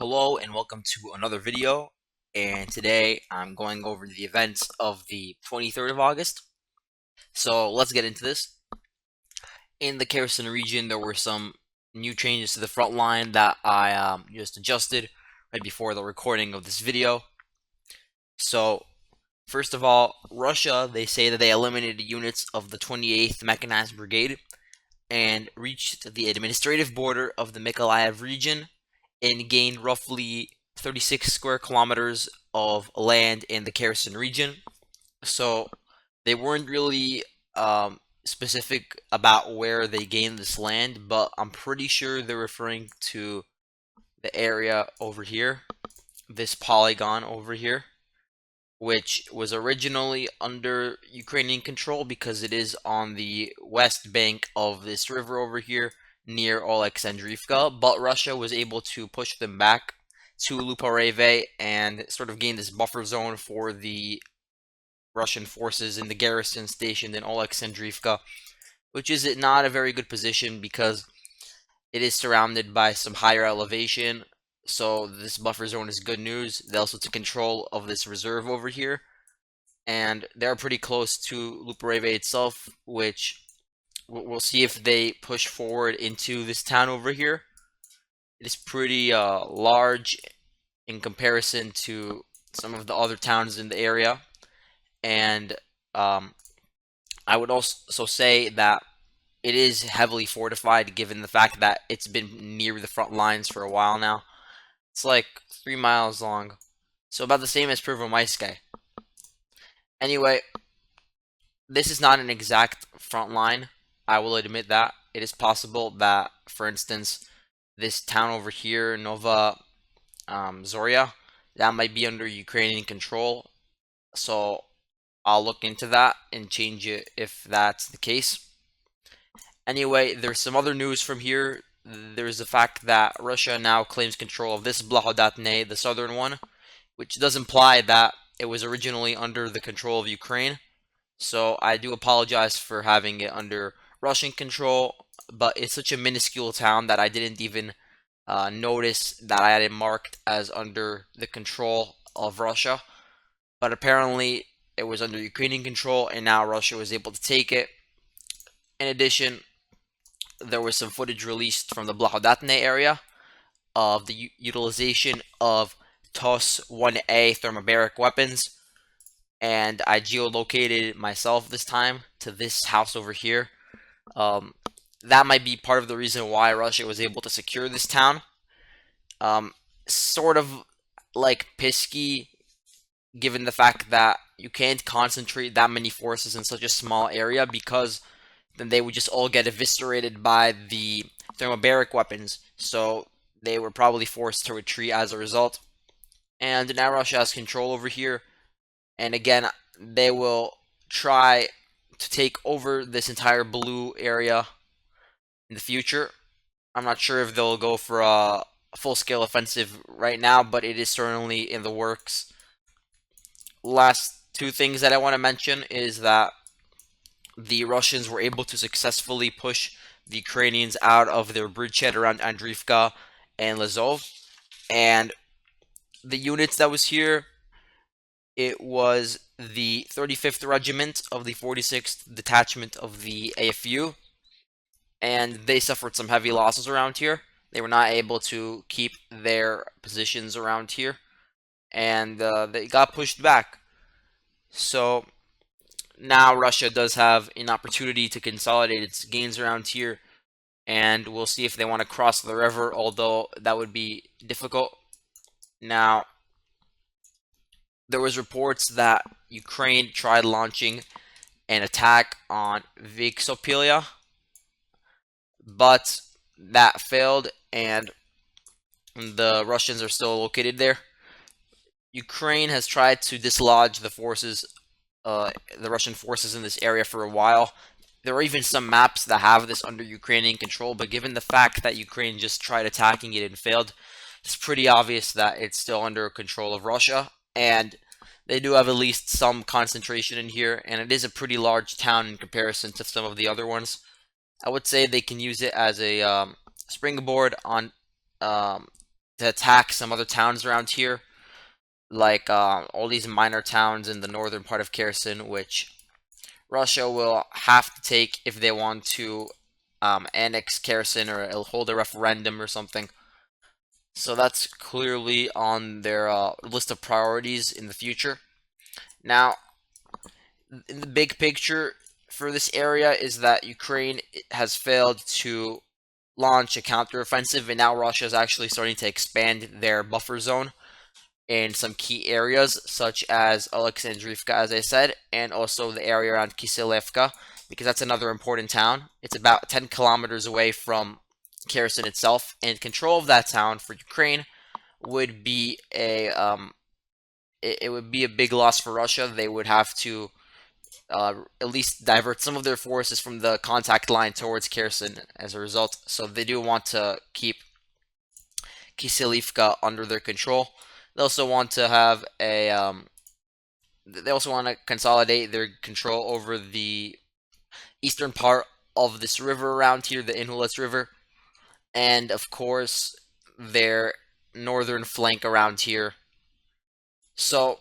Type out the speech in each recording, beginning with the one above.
Hello and welcome to another video, and today I'm going over the events of the 23rd of August. So let's get into this. In the Kherson region, there were some new changes to the front line that I just adjusted right before the recording of this video. So first of all, Russia, they say that they eliminated units of the 28th Mechanized Brigade and reached the administrative border of the Mykolaiv region and gained roughly 36 square kilometers of land in the Kherson region. So they weren't really specific about where they gained this land, but I'm pretty sure they're referring to the area over here, this polygon over here, which was originally under Ukrainian control because it is on the west bank of this river over here near Oleksandrivka, but Russia was able to push them back to Lupareve and sort of gain this buffer zone for the Russian forces in the garrison stationed in Oleksandrivka, which is not a very good position because it is surrounded by some higher elevation. So this buffer zone is good news. They also took control of this reserve over here, and they're pretty close to Lupareve itself, which we'll see if they push forward into this town over here. It is pretty large in comparison to some of the other towns in the area, and I would also say that it is heavily fortified given the fact that it's been near the front lines for a while now. It's like 3 miles long, so about the same as Prvomaiske. Anyway, this is not an exact front line. I will admit that. It is possible that, for instance, this town over here, Nova Zoria, that might be under Ukrainian control. So I'll look into that and change it if that's the case. Anyway, there's some other news from here. There's the fact that Russia now claims control of this Blahodatne, the southern one, which does imply that it was originally under the control of Ukraine. So I do apologize for having it under Russian control, but it's such a minuscule town that I didn't even notice that I had it marked as under the control of Russia. But apparently it was under Ukrainian control, and now Russia was able to take it. In addition, there was some footage released from the Blahodatne area of the utilization of TOS-1A thermobaric weapons, and I geolocated myself this time to this house over here. That might be part of the reason why Russia was able to secure this town. Sort of like Pisky, given the fact that you can't concentrate that many forces in such a small area because then they would just all get eviscerated by the thermobaric weapons. So they were probably forced to retreat as a result. And now Russia has control over here. And again, they will try to take over this entire blue area in the future. I'm not sure if they'll go for a full-scale offensive right now, but it is certainly in the works. Last two things that I want to mention is that the Russians were able to successfully push the Ukrainians out of their bridgehead around Andriivka and Lazov. And the units that was here, it was the 35th Regiment of the 46th Detachment of the AFU, and they suffered some heavy losses around here. They were not able to keep their positions around here, and they got pushed back. So now Russia does have an opportunity to consolidate its gains around here, and we'll see if they want to cross the river, although that would be difficult. Now, there was reports that Ukraine tried launching an attack on Vyksopilia, but that failed, and the Russians are still located there. Ukraine has tried to dislodge the forces, the Russian forces in this area for a while. There are even some maps that have this under Ukrainian control, but given the fact that Ukraine just tried attacking it and failed, it's pretty obvious that it's still under control of Russia, and they do have at least some concentration in here, and it is a pretty large town in comparison to some of the other ones. I would say they can use it as a springboard on to attack some other towns around here, like all these minor towns in the northern part of Kherson, which Russia will have to take if they want to annex Kherson or hold a referendum or something. So that's clearly on their list of priorities in the future. Now, in the big picture for this area is that Ukraine has failed to launch a counteroffensive, and now Russia is actually starting to expand their buffer zone in some key areas, such as Alexandrivka, as I said, and also the area around Kiselevka, because that's another important town. It's about 10 kilometers away from Kherson itself, and control of that town for Ukraine would be it would be a big loss for Russia. They would have to at least divert some of their forces from the contact line towards Kherson as a result. So they do want to keep Kiselivka under their control. They also want to have a they also want to consolidate their control over the eastern part of this river around here, the Inhulas River, and of course their northern flank around here. So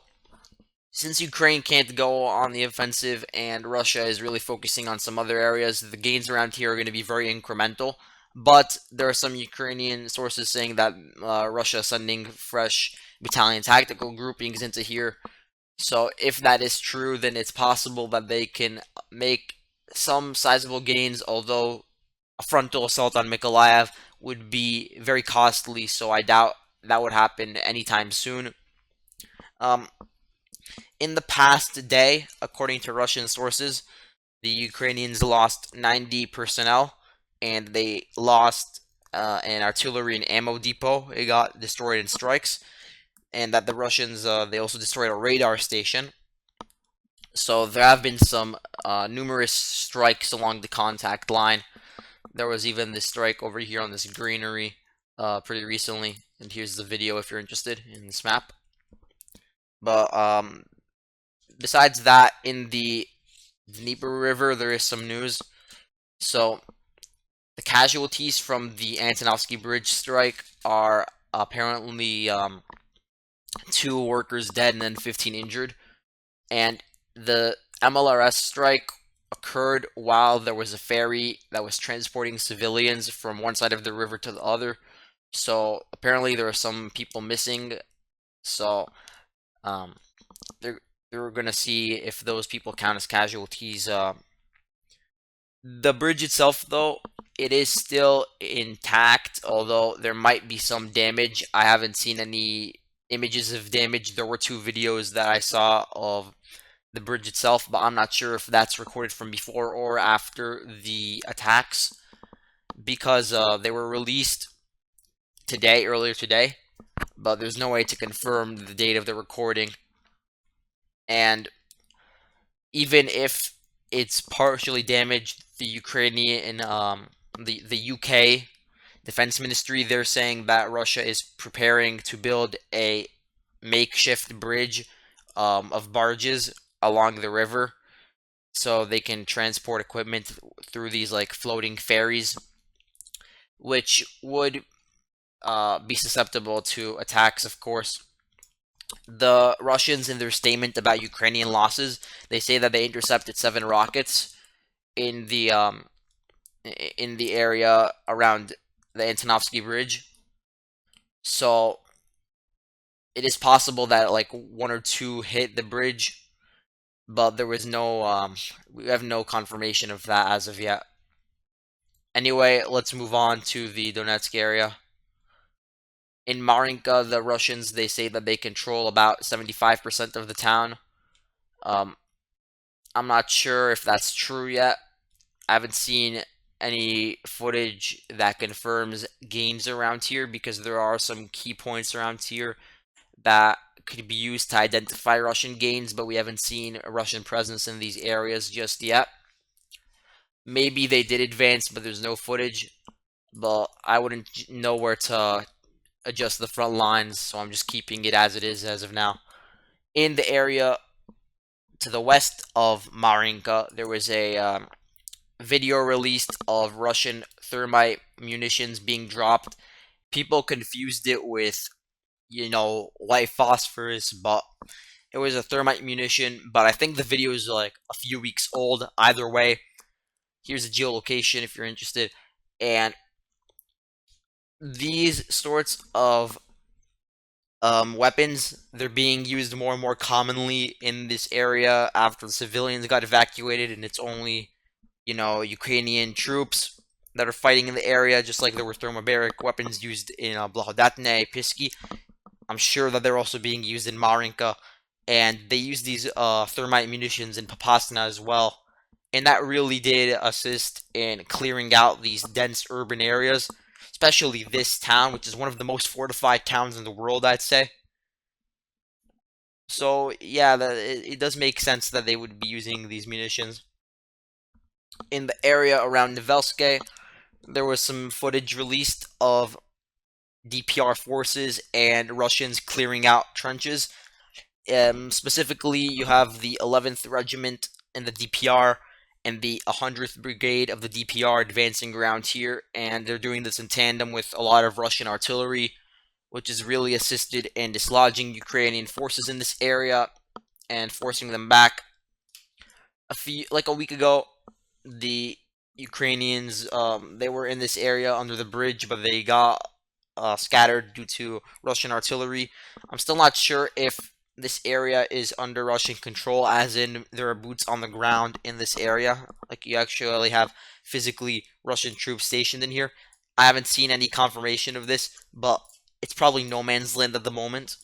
since Ukraine can't go on the offensive and Russia is really focusing on some other areas, the gains around here are going to be very incremental. But there are some Ukrainian sources saying that Russia is sending fresh battalion tactical groupings into here. So if that is true, then it's possible that they can make some sizable gains, although a frontal assault on Mykolaiv would be very costly, so I doubt that would happen anytime soon. Um, in the past day, according to Russian sources, the Ukrainians lost 90 personnel, and they lost an artillery and ammo depot. It got destroyed in strikes, and that the Russians they also destroyed a radar station. So there have been some numerous strikes along the contact line. There was even this strike over here on this greenery pretty recently, and here's the video if you're interested in this map. But besides that, in the Dnieper River, there is some news. So the casualties from the Antonovsky Bridge strike are apparently 2 workers dead and then 15 injured. And the MLRS strike occurred while there was a ferry that was transporting civilians from one side of the river to the other. So apparently there are some people missing. So they're gonna see if those people count as casualties. The bridge itself, though, it is still intact, although there might be some damage. I haven't seen any images of damage. There were 2 videos that I saw of the bridge itself, but I'm not sure if that's recorded from before or after the attacks, because they were released earlier today, but there's no way to confirm the date of the recording. And even if it's partially damaged, the Ukrainian, the UK Defense Ministry, they're saying that Russia is preparing to build a makeshift bridge of barges along the river, so they can transport equipment through these like floating ferries, which would be susceptible to attacks, of course. The Russians, in their statement about Ukrainian losses, they say that they intercepted 7 rockets in the area around the Antonovsky Bridge. So it is possible that like 1 or 2 hit the bridge, but there was no we have no confirmation of that as of yet. Anyway, let's move on to the Donetsk area. In Marinka, the Russians, they say that they control about 75% of the town. Um, I'm not sure if that's true yet. I haven't seen any footage that confirms gains around here, because there are some key points around here that could be used to identify Russian gains, but we haven't seen a Russian presence in these areas just yet. Maybe they did advance, but there's no footage. But I wouldn't know where to adjust the front lines, so I'm just keeping it as it is as of now. In the area to the west of Marinka, there was a video released of Russian thermite munitions being dropped People confused it with, white phosphorus, but it was a thermite munition. But I think the video is like a few weeks old. Either way, here's the geolocation if you're interested. And these sorts of weapons, they're being used more and more commonly in this area after the civilians got evacuated, and it's only, Ukrainian troops that are fighting in the area, just like there were thermobaric weapons used in Blahodatne, Pisky. I'm sure that they're also being used in Marinka, and they use these thermite munitions in Popasna as well. And that really did assist in clearing out these dense urban areas, especially this town, which is one of the most fortified towns in the world, I'd say. So yeah, it does make sense that they would be using these munitions. In the area around Nivelske, there was some footage released of DPR forces and Russians clearing out trenches. Specifically, you have the 11th Regiment in the DPR and the 100th Brigade of the DPR advancing around here, and they're doing this in tandem with a lot of Russian artillery, which has really assisted in dislodging Ukrainian forces in this area and forcing them back. A week ago, the Ukrainians, they were in this area under the bridge, but they got scattered due to Russian artillery. I'm still not sure if this area is under Russian control, as in there are boots on the ground in this area. Like you actually have physically Russian troops stationed in here. I haven't seen any confirmation of this, but it's probably no man's land at the moment.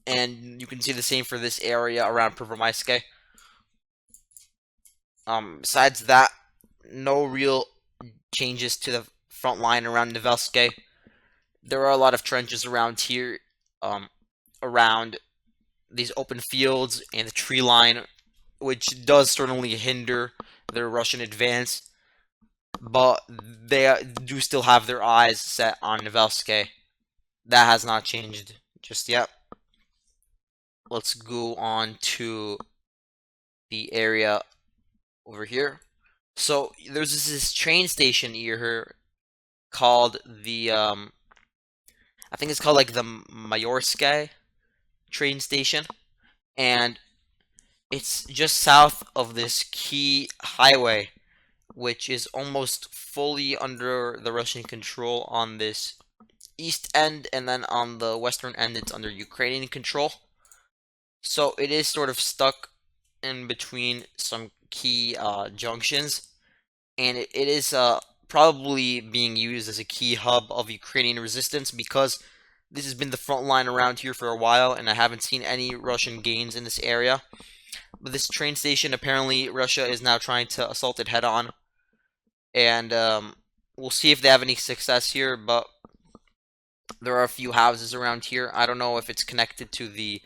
And you can see the same for this area around Prvomaiske. Besides that, no real changes to the front line around Nivelske. There are a lot of trenches around here, around these open fields and the tree line, which does certainly hinder their Russian advance. But they do still have their eyes set on Nivelske. That has not changed just yet. Let's go on to the area over here. So there's this train station here called the I think it's called like the Mayorske train station, and it's just south of this key highway, which is almost fully under the Russian control on this east end, and then on the western end it's under Ukrainian control. So it is sort of stuck in between some key junctions, and it is probably being used as a key hub of Ukrainian resistance because this has been the front line around here for a while, and I haven't seen any Russian gains in this area. But this train station, apparently, Russia is now trying to assault it head on, and we'll see if they have any success here. But there are a few houses around here. I don't know if it's connected to the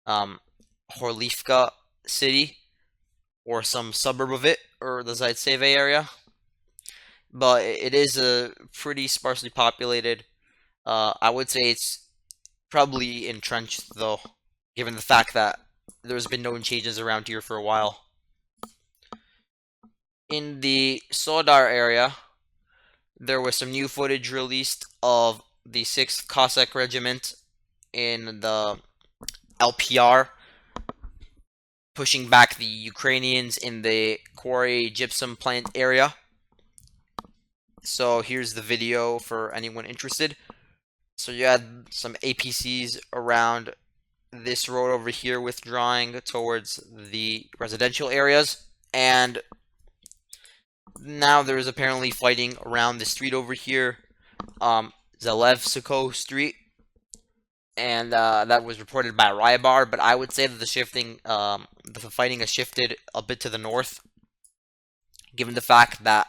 Horlivka city or some suburb of it, or the Zaitseve area. But it is a pretty sparsely populated. I would say it's probably entrenched, though, given the fact that there's been no changes around here for a while. In the Sodar area, there was some new footage released of the 6th Cossack Regiment in the LPR, pushing back the Ukrainians in the quarry gypsum plant area. So here's the video for anyone interested. So you had some APCs around this road over here withdrawing towards the residential areas, and now there's apparently fighting around the street over here, Zalevsiko Street, and that was reported by Rybar, but I would say that the fighting has shifted a bit to the north, given the fact that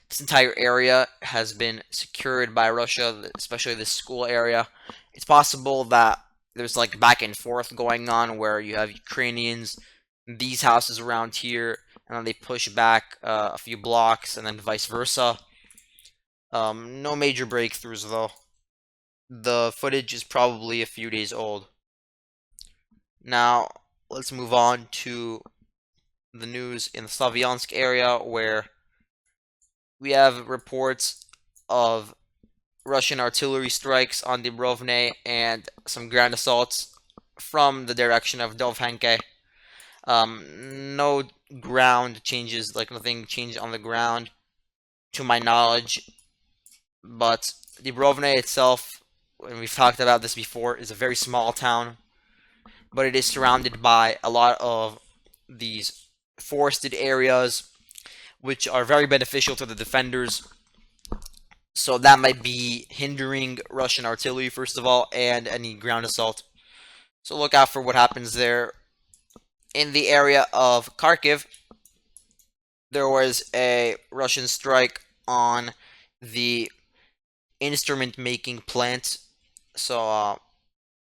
this entire area has been secured by Russia, especially this school area. It's possible that there's like back and forth going on where you have Ukrainians in these houses around here, and then they push back a few blocks, and then vice versa. No major breakthroughs though. The footage is probably a few days old. Now, let's move on to the news in the Slavyansk area, where we have reports of Russian artillery strikes on Dubrovne and some ground assaults from the direction of Dovhanke. No ground changes, like nothing changed on the ground to my knowledge, but Dubrovne itself, and we've talked about this before, is a very small town, but it is surrounded by a lot of these forested areas, which are very beneficial to the defenders. So that might be hindering Russian artillery, first of all, and any ground assault. So look out for what happens there. In the area of Kharkiv, there was a Russian strike on the instrument making plant. So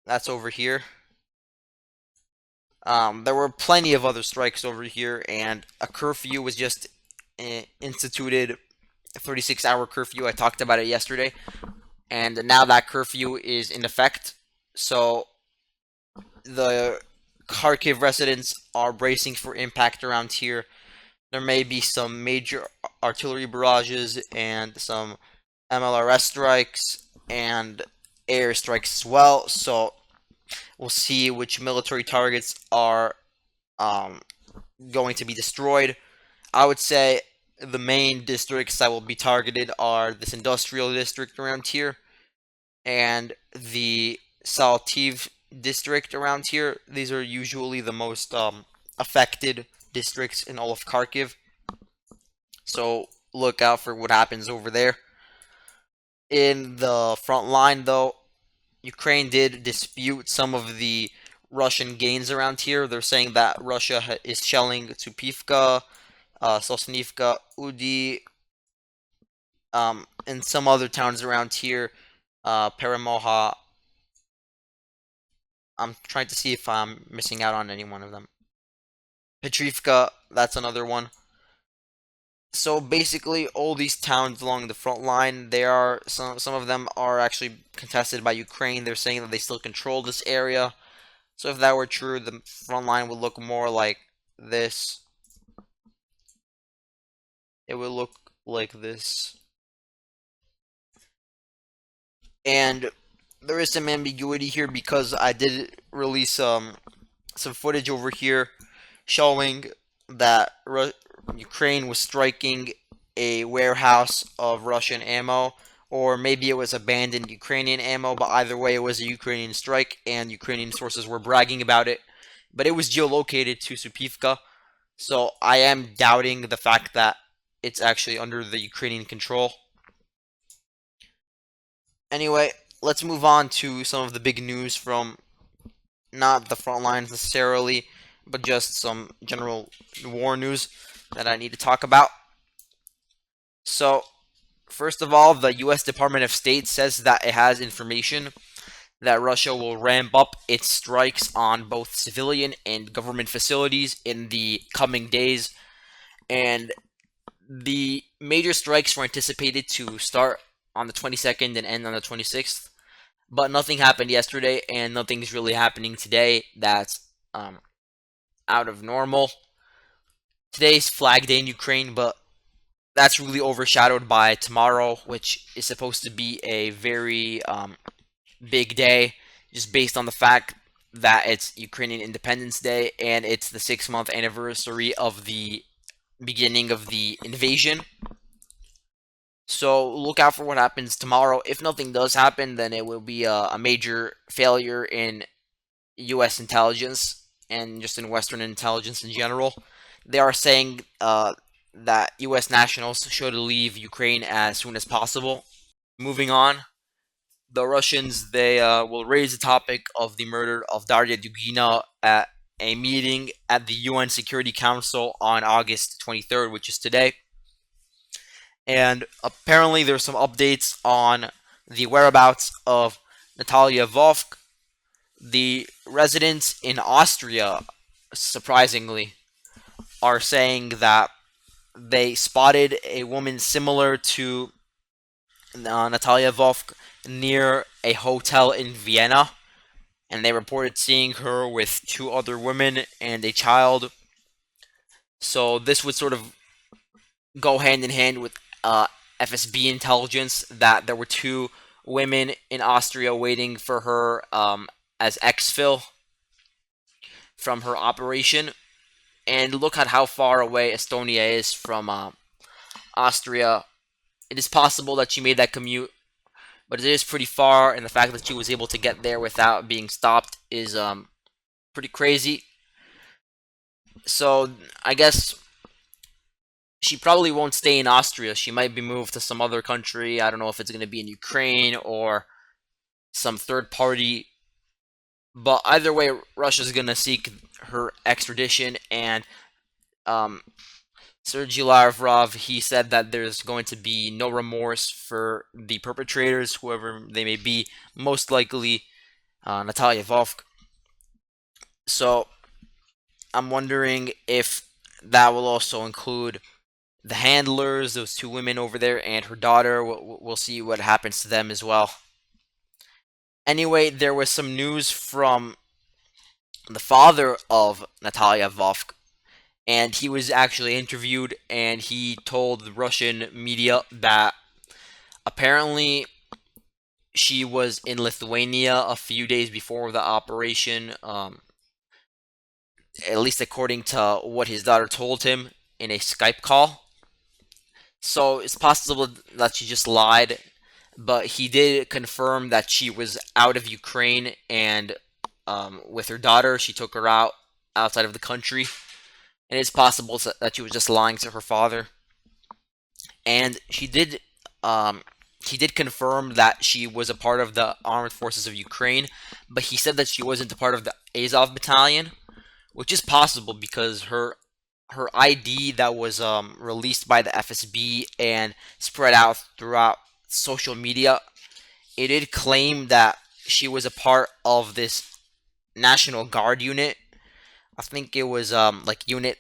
that's over here. There were plenty of other strikes over here, and a curfew was just instituted. A 36-hour curfew. I talked about it yesterday, and now that curfew is in effect. So the Kharkiv residents are bracing for impact around here. There may be some major artillery barrages and some MLRS strikes and air strikes as well. So we'll see which military targets are going to be destroyed. I would say the main districts that will be targeted are this industrial district around here and the Saltiv district around here. These are usually the most affected districts in all of Kharkiv. So look out for what happens over there. In the front line, though, Ukraine did dispute some of the Russian gains around here. They're saying that Russia is shelling Tupivka, Sosnivka, Udi, and some other towns around here. Perimoha. I'm trying to see if I'm missing out on any one of them. Petrivka, that's another one. So basically, all these towns along the front line, they are some of them are actually contested by Ukraine. They're saying that they still control this area. So if that were true, the front line would look more like this. It would look like this. And there is some ambiguity here because I did release some footage over here showing that Ukraine was striking a warehouse of Russian ammo, or maybe it was abandoned Ukrainian ammo, but either way, it was a Ukrainian strike, and Ukrainian sources were bragging about it. But it was geolocated to Supivka, so I am doubting the fact that it's actually under the Ukrainian control. Anyway, let's move on to some of the big news from not the front lines necessarily, but just some general war news that I need to talk about. So, first of all, the U.S. Department of State says that it has information that Russia will ramp up its strikes on both civilian and government facilities in the coming days. And the major strikes were anticipated to start on the 22nd and end on the 26th. But nothing happened yesterday, and nothing's really happening today that's out of normal. Today's Flag Day in Ukraine, but that's really overshadowed by tomorrow, which is supposed to be a very big day, just based on the fact that it's Ukrainian Independence Day and it's the 6-month anniversary of the beginning of the invasion. So look out for what happens tomorrow. If nothing does happen, then it will be a major failure in U.S. intelligence and just in Western intelligence in general. They are saying that U.S. nationals should leave Ukraine as soon as possible. Moving on, the Russians, they will raise the topic of the murder of Daria Dugina at a meeting at the UN Security Council on August 23rd, which is today. And apparently there's some updates on the whereabouts of Natalia Vovk. The residents in Austria, surprisingly, are saying that they spotted a woman similar to Natalia Vovk near a hotel in Vienna, and they reported seeing her with 2 other women and a child. So this would sort of go hand in hand with FSB intelligence that there were two women in Austria waiting for her as exfil from her operation. And look at how far away Estonia is from Austria. It is possible that she made that commute, but it is pretty far, and the fact that she was able to get there without being stopped is pretty crazy. So I guess she probably won't stay in Austria. She might be moved to some other country. I don't know if it's going to be in Ukraine or some third party. But either way, Russia's going to seek her extradition. And um, Sergei Lavrov, he said that there's going to be no remorse for the perpetrators, whoever they may be, most likely Natalia Volk. So I'm wondering if that will also include the handlers, those two women over there, and her daughter. We'll see what happens to them as well. Anyway, there was some news from the father of Natalia Vovk, and he was actually interviewed, and he told the Russian media that apparently she was in Lithuania a few days before the operation, at least according to what his daughter told him in a Skype call. So it's possible that she just lied, but he did confirm that she was out of Ukraine and with her daughter, she took her out outside of the country. And it's possible that she was just lying to her father. And he did confirm that she was a part of the armed forces of Ukraine, but he said that she wasn't a part of the Azov battalion, which is possible because her ID that was released by the FSB and spread out throughout social media, it did claim that she was a part of this National Guard unit. I think it was like Unit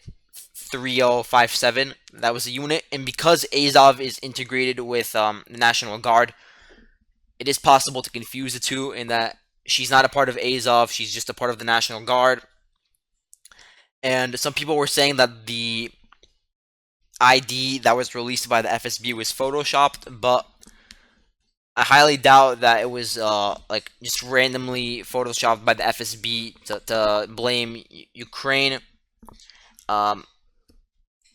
3057. That was a unit, and because Azov is integrated with the National Guard, it is possible to confuse the two in that she's not a part of Azov, she's just a part of the National Guard. And some people were saying that the ID that was released by the FSB was photoshopped, but I highly doubt that it was like just randomly photoshopped by the FSB to blame Ukraine. Um,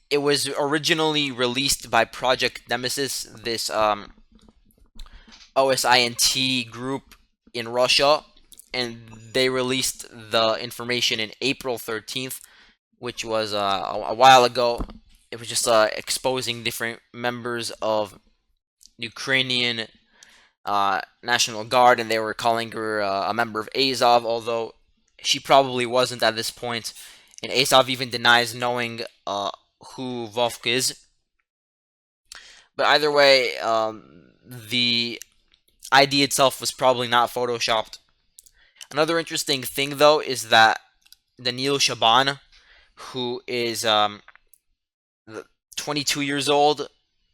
it was originally released by Project Nemesis, this OSINT group in Russia, and they released the information in April 13th, which was a while ago. It was just exposing different members of Ukrainian National Guard, and they were calling her a member of Azov, although she probably wasn't at this point. And Azov even denies knowing who Vovk is. But either way, the ID itself was probably not photoshopped. Another interesting thing, though, is that Daniil Shaban, who is 22 years old,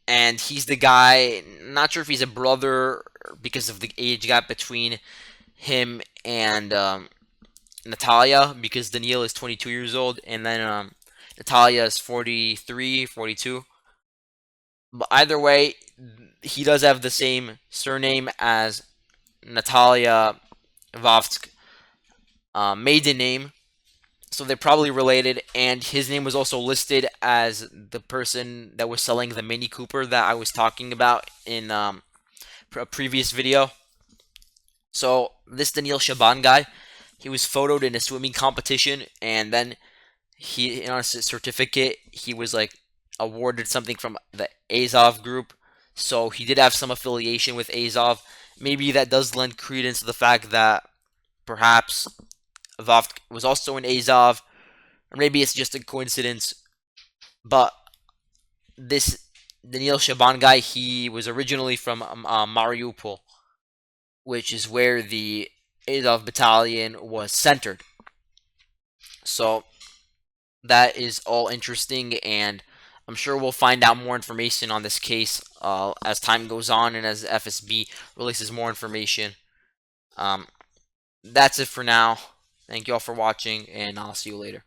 and he's the guy, not sure if he's a brother because of the age gap between him and Natalia, because Daniil is 22 years old, and then Natalia is 43, 42. But either way, he does have the same surname as Natalia Vovsk, maiden name, so they're probably related. And his name was also listed as the person that was selling the Mini Cooper that I was talking about in a previous video. So this Daniil Shaban guy, he was photoed in a swimming competition, and then he, on his certificate, he was like awarded something from the Azov group. So he did have some affiliation with Azov. Maybe that does lend credence to the fact that perhaps Vovk was also in Azov, or maybe it's just a coincidence. But this Daniil Shaban guy, he was originally from Mariupol, which is where the Azov battalion was centered. So that is all interesting, and I'm sure we'll find out more information on this case as time goes on and as FSB releases more information. That's it for now. Thank you all for watching, and I'll see you later.